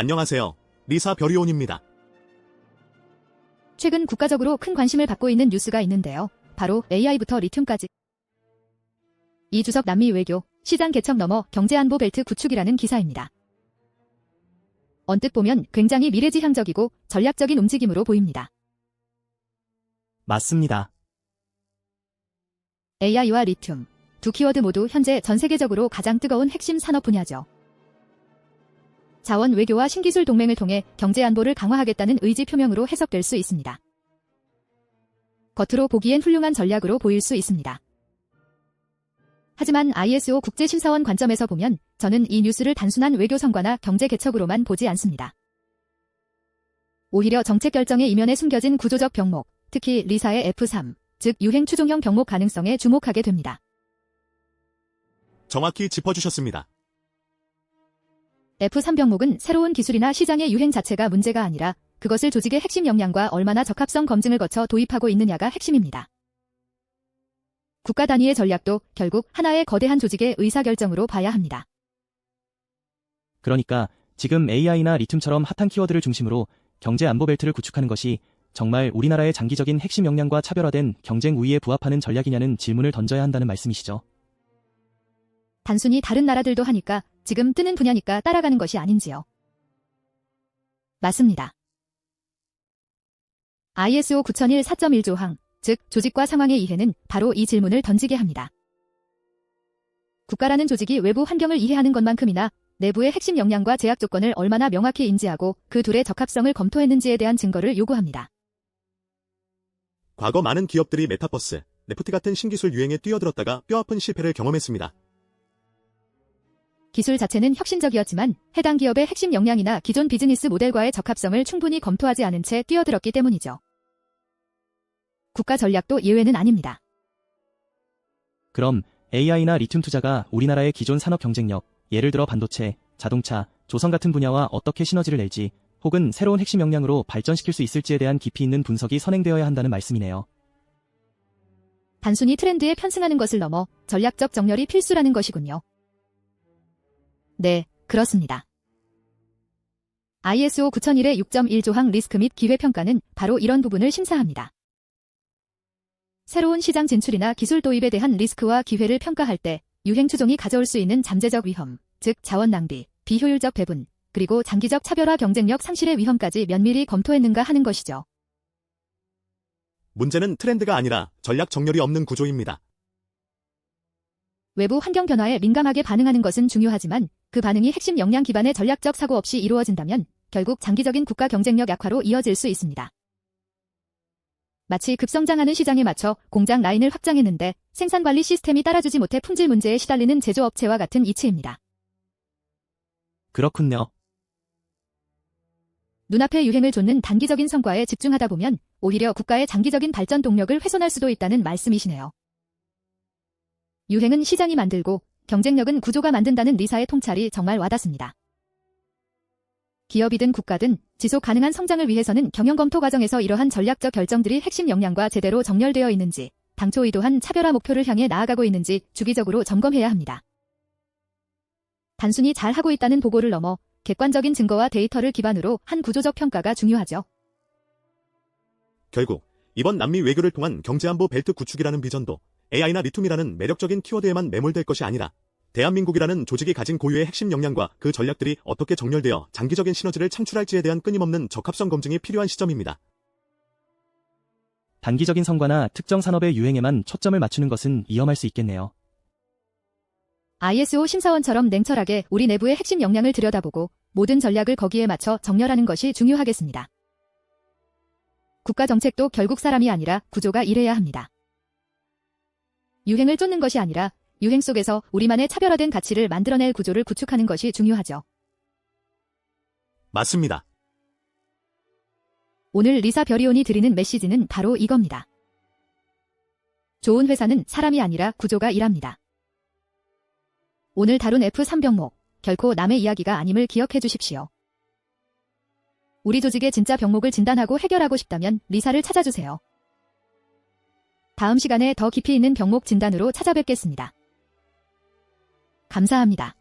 안녕하세요. 리사 별이온입니다. 최근 국가적으로 큰 관심을 받고 있는 뉴스가 있는데요. 바로 AI부터 리튬까지. 이주석 남미 외교, 시장 개척 넘어 경제안보 벨트 구축이라는 기사입니다. 언뜻 보면 굉장히 미래지향적이고 전략적인 움직임으로 보입니다. 맞습니다. AI와 리튬, 두 키워드 모두 현재 전 세계적으로 가장 뜨거운 핵심 산업 분야죠. 자원 외교와 신기술 동맹을 통해 경제 안보를 강화하겠다는 의지 표명으로 해석될 수 있습니다. 겉으로 보기엔 훌륭한 전략으로 보일 수 있습니다. 하지만 ISO 국제심사원 관점에서 보면 저는 이 뉴스를 단순한 외교 성과나 경제 개척으로만 보지 않습니다. 오히려 정책 결정의 이면에 숨겨진 구조적 병목, 특히 리사의 F3, 즉 유행 추종형 병목 가능성에 주목하게 됩니다. 정확히 짚어주셨습니다. F3 병목은 새로운 기술이나 시장의 유행 자체가 문제가 아니라 그것을 조직의 핵심 역량과 얼마나 적합성 검증을 거쳐 도입하고 있느냐가 핵심입니다. 국가 단위의 전략도 결국 하나의 거대한 조직의 의사결정으로 봐야 합니다. 그러니까 지금 AI나 리튬처럼 핫한 키워드를 중심으로 경제 안보 벨트를 구축하는 것이 정말 우리나라의 장기적인 핵심 역량과 차별화된 경쟁 우위에 부합하는 전략이냐는 질문을 던져야 한다는 말씀이시죠. 단순히 다른 나라들도 하니까 지금 뜨는 분야니까 따라가는 것이 아닌지요. 맞습니다. ISO 9001 4.1조항, 즉 조직과 상황의 이해는 바로 이 질문을 던지게 합니다. 국가라는 조직이 외부 환경을 이해하는 것만큼이나 내부의 핵심 역량과 제약 조건을 얼마나 명확히 인지하고 그 둘의 적합성을 검토했는지에 대한 증거를 요구합니다. 과거 많은 기업들이 메타버스, NFT 같은 신기술 유행에 뛰어들었다가 뼈아픈 실패를 경험했습니다. 기술 자체는 혁신적이었지만 해당 기업의 핵심 역량이나 기존 비즈니스 모델과의 적합성을 충분히 검토하지 않은 채 뛰어들었기 때문이죠. 국가 전략도 예외는 아닙니다. 그럼 AI나 리튬 투자가 우리나라의 기존 산업 경쟁력, 예를 들어 반도체, 자동차, 조선 같은 분야와 어떻게 시너지를 낼지 혹은 새로운 핵심 역량으로 발전시킬 수 있을지에 대한 깊이 있는 분석이 선행되어야 한다는 말씀이네요. 단순히 트렌드에 편승하는 것을 넘어 전략적 정렬이 필수라는 것이군요. 네, 그렇습니다. ISO 9001의 6.1조항 리스크 및 기회평가는 바로 이런 부분을 심사합니다. 새로운 시장 진출이나 기술 도입에 대한 리스크와 기회를 평가할 때 유행 추종이 가져올 수 있는 잠재적 위험, 즉 자원 낭비, 비효율적 배분, 그리고 장기적 차별화 경쟁력 상실의 위험까지 면밀히 검토했는가 하는 것이죠. 문제는 트렌드가 아니라 전략 정렬이 없는 구조입니다. 외부 환경 변화에 민감하게 반응하는 것은 중요하지만 그 반응이 핵심 역량 기반의 전략적 사고 없이 이루어진다면 결국 장기적인 국가 경쟁력 약화로 이어질 수 있습니다. 마치 급성장하는 시장에 맞춰 공장 라인을 확장했는데 생산관리 시스템이 따라주지 못해 품질 문제에 시달리는 제조업체와 같은 이치입니다. 그렇군요. 눈앞의 유행을 좇는 단기적인 성과에 집중하다 보면 오히려 국가의 장기적인 발전 동력을 훼손할 수도 있다는 말씀이시네요. 유행은 시장이 만들고 경쟁력은 구조가 만든다는 리사의 통찰이 정말 와닿습니다. 기업이든 국가든 지속 가능한 성장을 위해서는 경영 검토 과정에서 이러한 전략적 결정들이 핵심 역량과 제대로 정렬되어 있는지, 당초 의도한 차별화 목표를 향해 나아가고 있는지 주기적으로 점검해야 합니다. 단순히 잘하고 있다는 보고를 넘어 객관적인 증거와 데이터를 기반으로 한 구조적 평가가 중요하죠. 결국 이번 남미 외교를 통한 경제안보 벨트 구축이라는 비전도 AI나 리튬이라는 매력적인 키워드에만 매몰될 것이 아니라 대한민국이라는 조직이 가진 고유의 핵심 역량과 그 전략들이 어떻게 정렬되어 장기적인 시너지를 창출할지에 대한 끊임없는 적합성 검증이 필요한 시점입니다. 단기적인 성과나 특정 산업의 유행에만 초점을 맞추는 것은 위험할 수 있겠네요. ISO 심사원처럼 냉철하게 우리 내부의 핵심 역량을 들여다보고 모든 전략을 거기에 맞춰 정렬하는 것이 중요하겠습니다. 국가 정책도 결국 사람이 아니라 구조가 일해야 합니다. 유행을 쫓는 것이 아니라 유행 속에서 우리만의 차별화된 가치를 만들어낼 구조를 구축하는 것이 중요하죠. 맞습니다. 오늘 리사 별이온이 드리는 메시지는 바로 이겁니다. 좋은 회사는 사람이 아니라 구조가 일합니다. 오늘 다룬 F3 병목, 결코 남의 이야기가 아님을 기억해 주십시오. 우리 조직의 진짜 병목을 진단하고 해결하고 싶다면 리사를 찾아주세요. 다음 시간에 더 깊이 있는 병목 진단으로 찾아뵙겠습니다. 감사합니다.